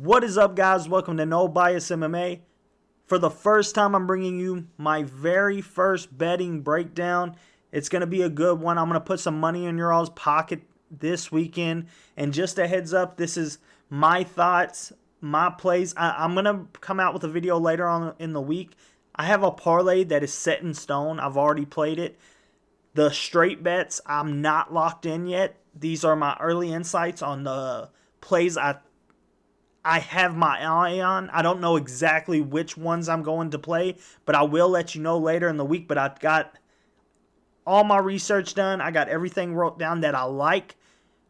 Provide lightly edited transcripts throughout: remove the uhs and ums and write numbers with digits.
What is up, guys? Welcome to No Bias MMA. For the first time, I'm bringing you my very first betting breakdown. It's going to be a good one. I'm going to put some money in your all's pocket this weekend. And just a heads up, this is my thoughts, my plays. I'm going to come out with a video later on in the week. I have a parlay that is set in stone. I've already played it. The straight bets, I'm not locked in yet. These are my early insights on the plays I have my eye on. I don't know exactly which ones I'm going to play, but I will let you know later in the week. But I've got all my research done. I got everything wrote down that I like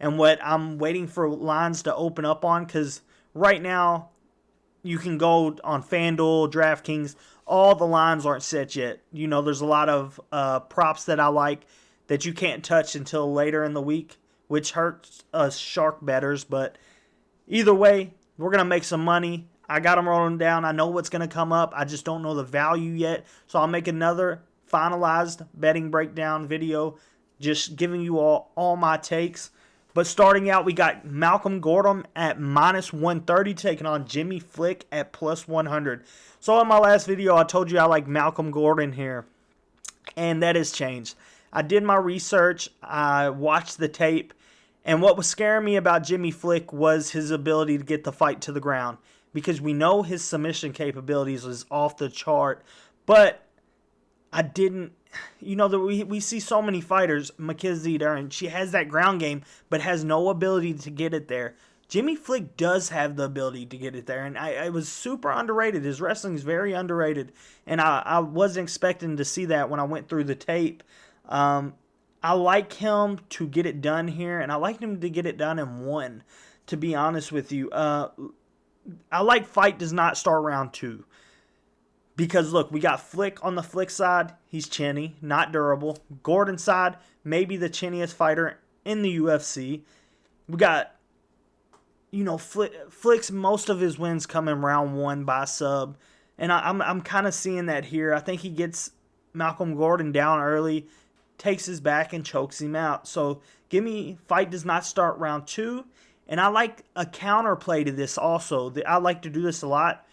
and what I'm waiting for lines to open up on, because right now you can go on FanDuel, DraftKings. All the lines aren't set yet. You know, there's a lot of props that I like that you can't touch until later in the week, which hurts us shark bettors. But either way, we're going to make some money. I got them rolling down. I know what's going to come up. I just don't know the value yet. So I'll make another finalized betting breakdown video just giving you all my takes. But starting out, we got Malcolm Gordon at minus 130 taking on Jimmy Flick at plus 100. So in my last video, I told you I like Malcolm Gordon here. And that has changed. I did my research. I watched the tape. And what was scaring me about Jimmy Flick was his ability to get the fight to the ground, because we know his submission capabilities is off the chart. But I didn't, we see so many fighters, Mackenzie Dern, she has that ground game, but has no ability to get it there. Jimmy Flick does have the ability to get it there, and I was super underrated. His wrestling is very underrated, and I wasn't expecting to see that when I went through the tape. I like him to get it done here, and I like him to get it done in one, to be honest with you. I like fight does not start round 2. Because, look, we got Flick on the Flick side. He's chinny, not durable. Gordon side, maybe the chinniest fighter in the UFC. We got, Flick's most of his wins come in round 1 by sub. And I'm kind of seeing that here. I think he gets Malcolm Gordon down early, takes his back, and chokes him out. So give me fight does not start round 2. And I like a counterplay to this also. I like to do this a lot.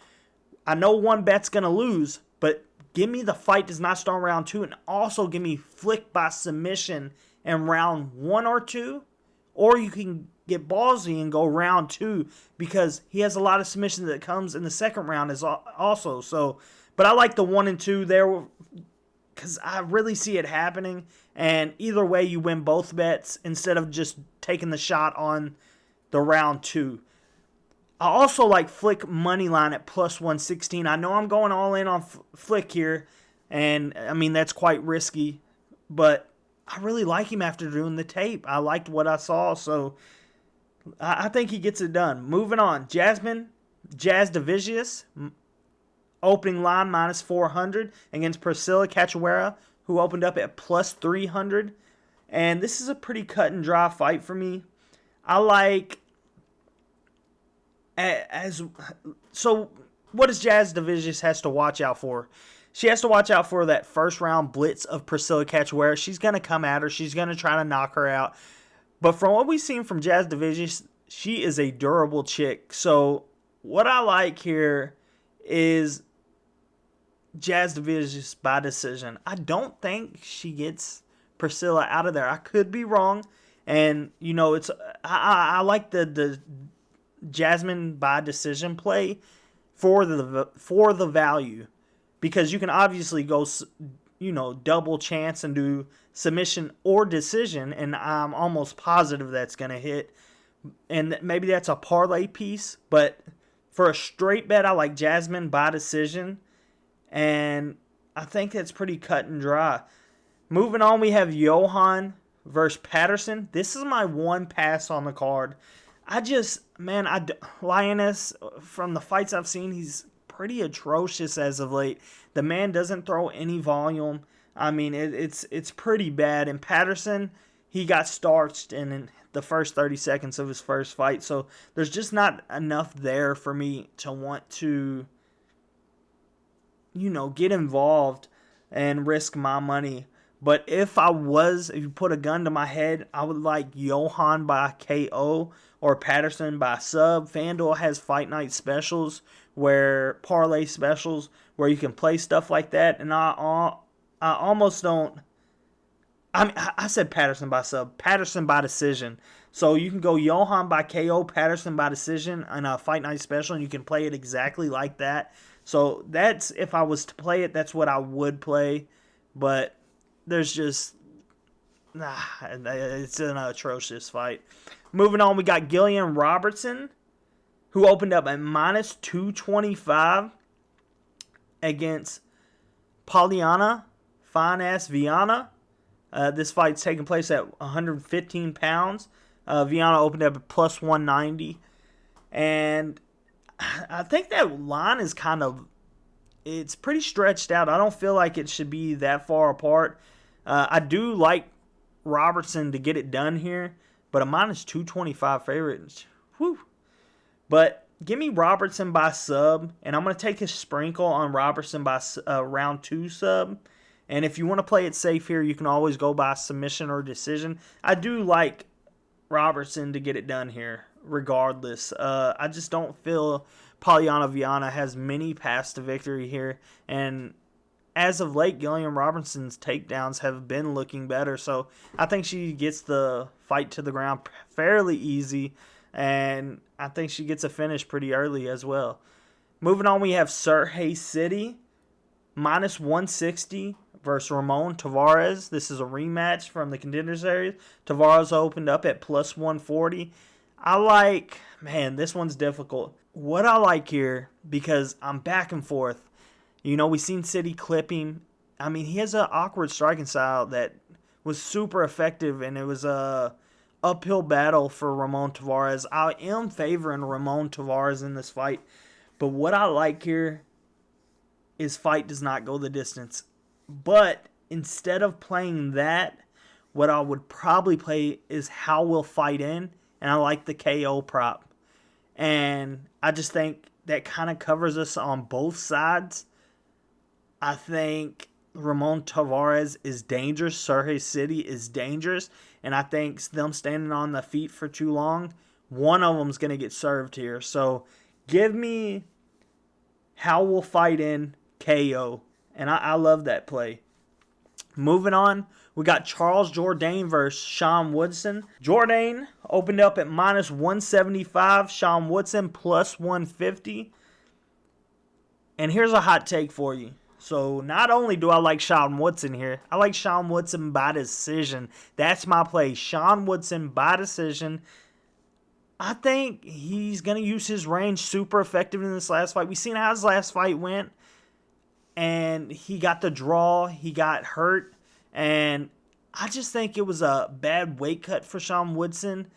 I know one bet's going to lose, but give me the fight does not start round 2, and also give me Flick by submission in round 1 or 2. Or you can get ballsy and go round 2, because he has a lot of submission that comes in the second round as also. So, but I like the 1 and 2 there, because I really see it happening. And either way, you win both bets instead of just taking the shot on the round 2. I also like Flick money line at plus 116. I know I'm going all in on Flick here, and I mean that's quite risky, but I really like him after doing the tape. I liked what I saw, so I think he gets it done. Moving on, Jazz Divicius, opening line minus 400 against Priscilla Cachoeira, who opened up at plus 300, and this is a pretty cut and dry fight for me. I like. So what does Jazz Divicius has to watch out for? She has to watch out for that first round blitz of Priscilla Cachoeira. She's going to come at her. She's going to try to knock her out. But from what we've seen from Jazz Divicius, she is a durable chick. So what I like here is Jazz Divicius by decision. I don't think she gets Priscilla out of there. I could be wrong. And, it's I like the Jasmine by decision play for the value, because you can obviously go double chance and do submission or decision, and I'm almost positive that's going to hit, and maybe that's a parlay piece. But for a straight bet, I like Jasmine by decision, and I think that's pretty cut and dry. Moving on, we have Johan versus Patterson. This is my one pass on the card. Lioness, from the fights I've seen, he's pretty atrocious as of late. The man doesn't throw any volume. I mean, it's pretty bad. And Patterson, he got starched in the first 30 seconds of his first fight. So there's just not enough there for me to want to, get involved and risk my money. But if you put a gun to my head, I would like Johan by KO or Patterson by sub. FanDuel has fight night specials parlay specials where you can play stuff like that. And I almost don't. I said Patterson by sub, Patterson by decision. So you can go Johan by KO, Patterson by decision in a fight night special, and you can play it exactly like that. So that's, if I was to play it, that's what I would play. But there's just, it's an atrocious fight. Moving on, we got Gillian Robertson, who opened up at minus 225 against Poliana Fine-Ass Viana. This fight's taking place at 115 pounds. Viana opened up at plus 190. And I think that line is it's pretty stretched out. I don't feel like it should be that far apart. I do like Robertson to get it done here, but a minus 225 favorite. Whew. But give me Robertson by sub, and I'm going to take a sprinkle on Robertson by round 2 sub. And if you want to play it safe here, you can always go by submission or decision. I do like Robertson to get it done here, regardless. I just don't feel Poliana Viana has many paths to victory here. And as of late, Gillian Robertson's takedowns have been looking better. So I think she gets the fight to the ground fairly easy. And I think she gets a finish pretty early as well. Moving on, we have Sergey City, minus 160 versus Ramon Tavares. This is a rematch from the Contender Series. Tavares opened up at plus 140. This one's difficult. What I like here, because I'm back and forth. We've seen City clip him. He has an awkward striking style that was super effective, and it was a uphill battle for Ramon Tavares. I am favoring Ramon Tavares in this fight, but what I like here is fight does not go the distance. But instead of playing that, what I would probably play is how will fight in, and I like the KO prop. And I just think that kind of covers us on both sides. I think Ramon Tavares is dangerous. Sergey City is dangerous. And I think them standing on the feet for too long, one of them's going to get served here. So give me how will fight in KO. And I love that play. Moving on, we got Charles Jourdain versus Sean Woodson. Jourdain opened up at minus 175. Sean Woodson plus 150. And here's a hot take for you. So not only do I like Sean Woodson here, I like Sean Woodson by decision. That's my play. Sean Woodson by decision. I think he's going to use his range super effective in this last fight. We've seen how his last fight went. And he got the draw. He got hurt. And I just think it was a bad weight cut for Sean Woodson.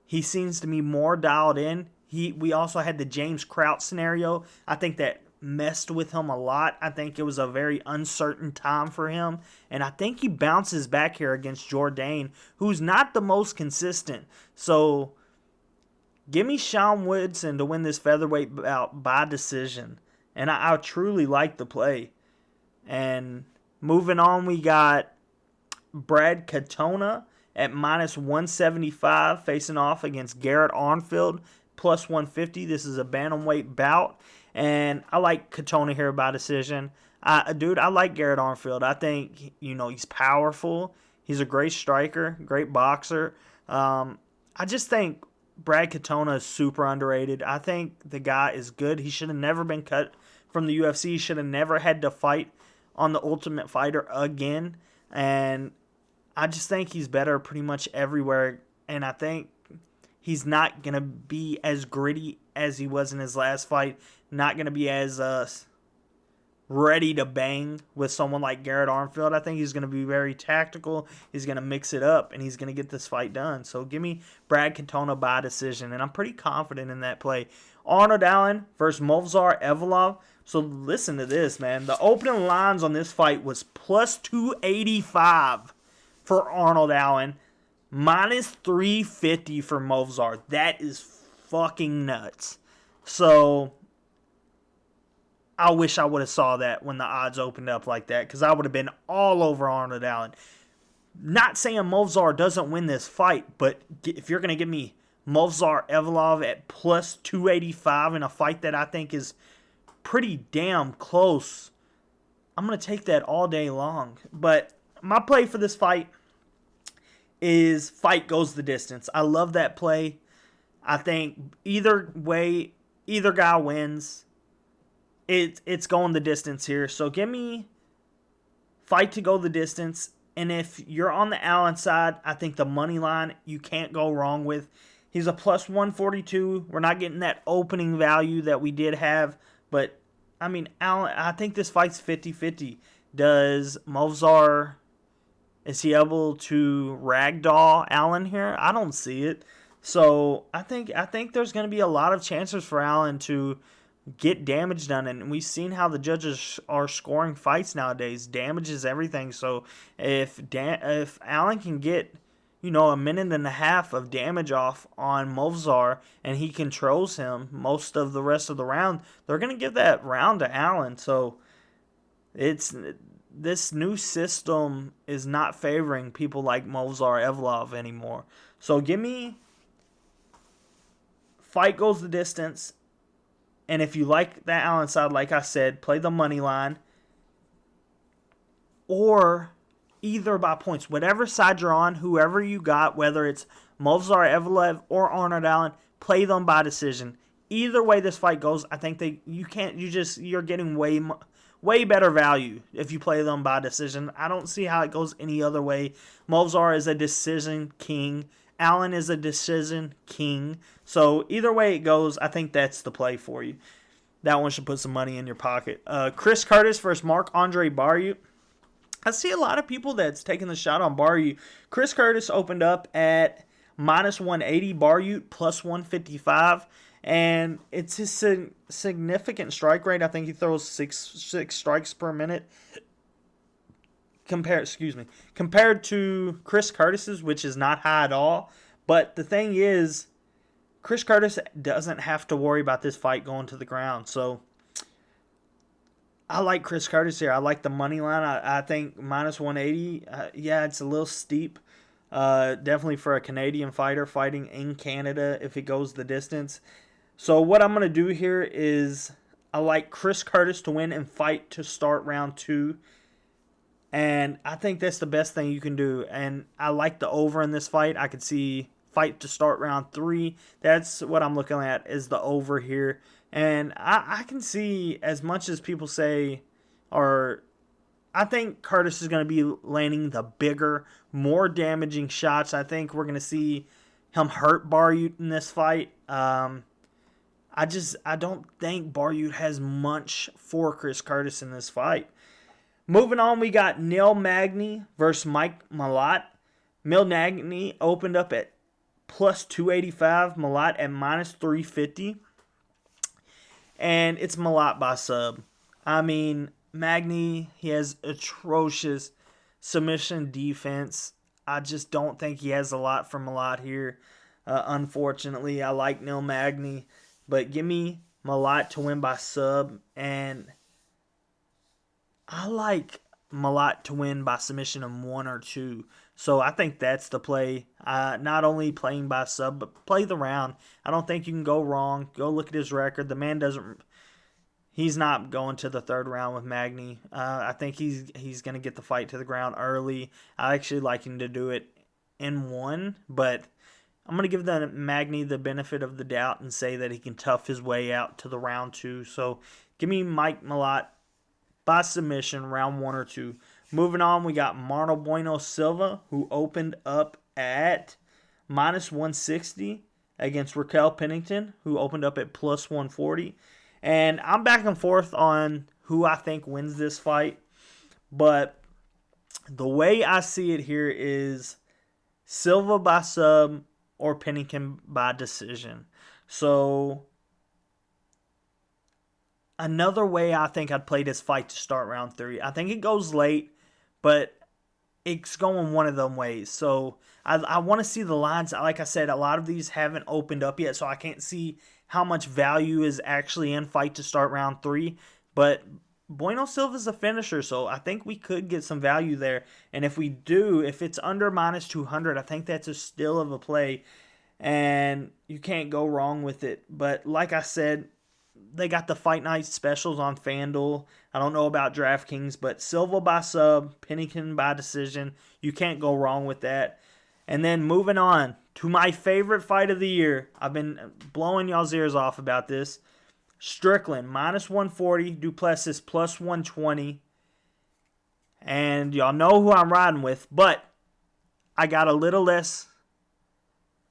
He seems to be more dialed in. We also had the James Kraut scenario. I think that messed with him a lot. I think it was a very uncertain time for him. And I think he bounces back here against Jourdain, who's not the most consistent. So give me Sean Woodson to win this featherweight bout by decision. And I truly like the play. And moving on, we got Brad Katona at minus 175 facing off against Garrett Armfield plus 150. This is a bantamweight bout. And I like Katona here by decision. I like Garrett Armfield. I think, he's powerful. He's a great striker, great boxer. I just think Brad Katona is super underrated. I think the guy is good. He should have never been cut from the UFC. He should have never had to fight on the Ultimate Fighter again. And I just think he's better pretty much everywhere. And I think he's not going to be as gritty as he was in his last fight. Not going to be as ready to bang with someone like Garrett Armfield. I think he's going to be very tactical. He's going to mix it up, and he's going to get this fight done. So give me Brad Katona by decision, and I'm pretty confident in that play. Arnold Allen versus Movsar Evloev. So listen to this, man. The opening lines on this fight was plus 285 for Arnold Allen, minus 350 for Movsar. That is fucking nuts. So I wish I would have saw that when the odds opened up like that, because I would have been all over Arnold Allen. Not saying Movsar doesn't win this fight, but if you're going to give me Movsar Evloev at plus 285 in a fight that I think is pretty damn close, I'm going to take that all day long. But my play for this fight is fight goes the distance. I love that play. I think either way, either guy wins. It's going the distance here. So give me fight to go the distance. And if you're on the Allen side, I think the money line you can't go wrong with. He's a plus 142. We're not getting that opening value that we did have. But, I mean, Allen, I think this fight's 50-50. Does Movsar, is he able to ragdoll Allen here? I don't see it. So I think there's going to be a lot of chances for Allen to get damage done, and we've seen how the judges are scoring fights nowadays. Damage is everything. So if Allen can get, a minute and a half of damage off on Movsar and he controls him most of the rest of the round, they're going to give that round to Allen. So this new system is not favoring people like Movsar Evloev anymore. So give me fight goes the distance. And if you like that Allen side, like I said, play the money line. Or either by points. Whatever side you're on, whoever you got, whether it's Movsar Evloev or Arnold Allen, play them by decision. Either way this fight goes, I think you're getting way better value if you play them by decision. I don't see how it goes any other way. Movsar is a decision king. Allen is a decision king. So either way it goes, I think that's the play for you. That one should put some money in your pocket. Chris Curtis versus Marc-Andre Barriault. I see a lot of people that's taking the shot on Barriault. Chris Curtis opened up at minus 180, Barriault plus 155. And it's his significant strike rate. I think he throws six strikes per minute. Compared to Chris Curtis's, which is not high at all. But the thing is, Chris Curtis doesn't have to worry about this fight going to the ground. So I like Chris Curtis here. I like the money line. I think minus 180. It's a little steep. Definitely for a Canadian fighter fighting in Canada if it goes the distance. So what I'm going to do here is I like Chris Curtis to win and fight to start round 2. And I think that's the best thing you can do. And I like the over in this fight. I could see fight to start round 3. That's what I'm looking at is the over here. And I can see, as much as people say, I think Curtis is going to be landing the bigger, more damaging shots. I think we're going to see him hurt Barriault in this fight. I don't think Barriault has much for Chris Curtis in this fight. Moving on, we got Neil Magny versus Mike Malott. Neil Magny opened up at plus 285, Malott at minus 350. And it's Malott by sub. I mean, Magny, he has atrocious submission defense. I just don't think he has a lot for Malott here. Unfortunately, I like Neil Magny. But give me Malott to win by sub. And I like Malott to win by submission in 1 or 2. So I think that's the play. Not only playing by sub, but play the round. I don't think you can go wrong. Go look at his record. The man he's not going to the third round with Magny. I think he's going to get the fight to the ground early. I actually like him to do it in 1, but I'm going to give Magny the benefit of the doubt and say that he can tough his way out to the round 2. So give me Mike Malott by submission, round 1 or 2. Moving on, we got Marlon Bueno Silva, who opened up at minus 160 against Raquel Pennington, who opened up at plus 140. And I'm back and forth on who I think wins this fight. But the way I see it here is Silva by sub or Pennington by decision. So another way I think I'd play this fight to start round 3. I think it goes late, but it's going one of them ways. So I want to see the lines. Like I said, a lot of these haven't opened up yet, so I can't see how much value is actually in fight to start round 3. But Bueno Silva's a finisher, so I think we could get some value there. And if we do, if it's under minus 200, I think that's a steal of a play. And you can't go wrong with it. But like I said, they got the Fight Night specials on FanDuel. I don't know about DraftKings, but Silva by sub, Pennington by decision. You can't go wrong with that. And then moving on to my favorite fight of the year. I've been blowing y'all's ears off about this. Strickland, minus 140. Duplessis, plus 120. And y'all know who I'm riding with. But I got a little less,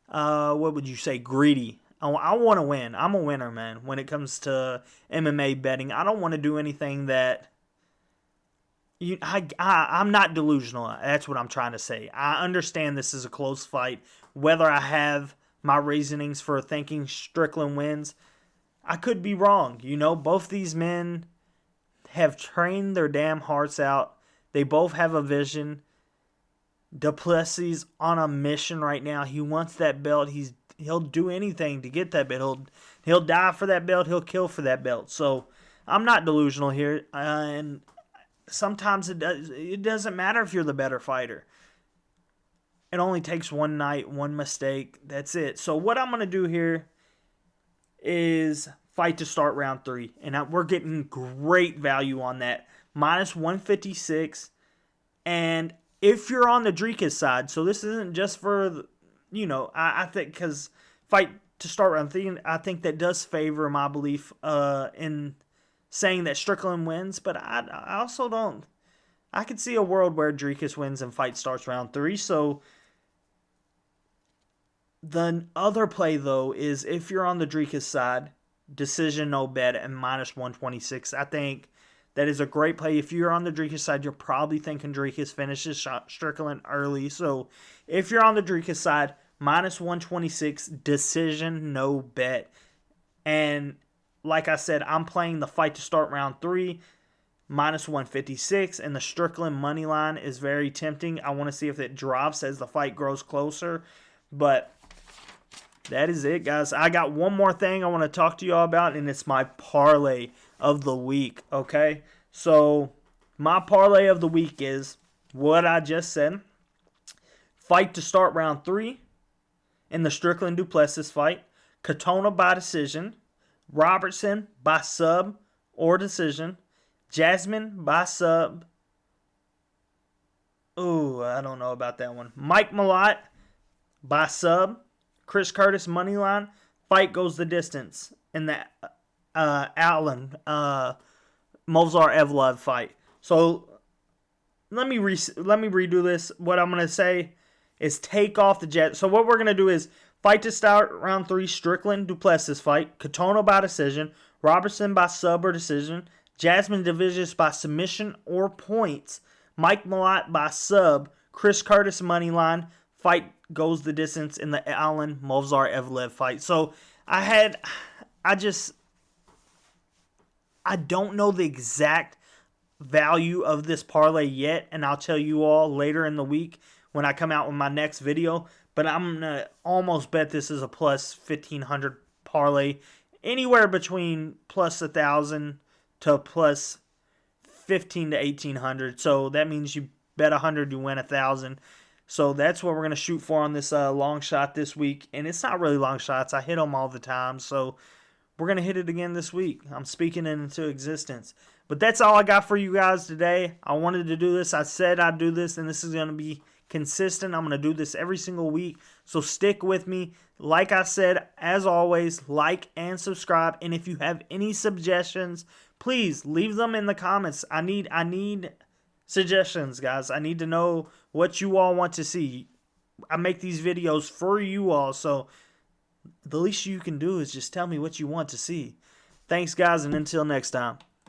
what would you say, greedy. I want to win. I'm a winner, man, when it comes to MMA betting. I don't want to do anything that... I'm not delusional. That's what I'm trying to say. I understand this is a close fight. Whether I have my reasonings for thinking Strickland wins, I could be wrong. You know, both these men have trained their damn hearts out. They both have a vision. Duplessis on a mission right now. He wants that belt. He'll do anything to get that belt. He'll die for that belt. He'll kill for that belt. So I'm not delusional here. And sometimes it doesn't matter if you're the better fighter. It only takes one night, one mistake. That's it. So what I'm going to do here is fight to start round 3. And we're getting great value on that. Minus 156. And if you're on the Dricus side, so this isn't just for, I think because fight to start round 3, I think that does favor my belief in saying that Strickland wins. But I also don't. I could see a world where Dricus wins and fight starts round 3. So the other play, though, is if you're on the Dricus side, decision no bet and minus 126. I think that is a great play. If you're on the Dricus side, you're probably thinking Dricus finishes Strickland early. So if you're on the Dricus side, minus 126, decision no bet. And like I said, I'm playing the fight to start round 3, minus 156, and the Strickland money line is very tempting. I want to see if it drops as the fight grows closer. But that is it, guys. I got one more thing I want to talk to y'all about, and it's my parlay of the week, okay? So my parlay of the week is what I just said. Fight to start round 3 in the Strickland Duplessis fight. Katona by decision. Robertson by sub or decision. Jasmine by sub. Ooh, I don't know about that one. Mike Malott by sub. Chris Curtis money line. Fight goes the distance in the Allen Movsar Evloev fight. So let me redo this. What I'm gonna say is take off the jet. So what we're gonna do is fight to start round 3. Strickland Duplessis fight. Katona by decision. Robertson by sub or decision. Jasmine Divisions by submission or points. Mike Malott by sub. Chris Curtis money line. Fight goes the distance in the Allen Movsar Evloev fight. So I don't know the exact value of this parlay yet, and I'll tell you all later in the week when I come out with my next video. But I'm going to almost bet this is a plus 1,500 parlay. Anywhere between plus 1,000 to plus 1,500 to 1,800. So that means you bet 100, you win 1,000. So that's what we're going to shoot for on this long shot this week. And it's not really long shots. I hit them all the time. So we're going to hit it again this week. I'm speaking it into existence. But that's all I got for you guys today. I wanted to do this. I said I'd do this, and this is going to be consistent. I'm going to do this every single week. So stick with me. Like I said, as always, like and subscribe. And if you have any suggestions, please leave them in the comments. I need suggestions, guys. I need to know what you all want to see. I make these videos for you all, so the least you can do is just tell me what you want to see. Thanks, guys, and until next time.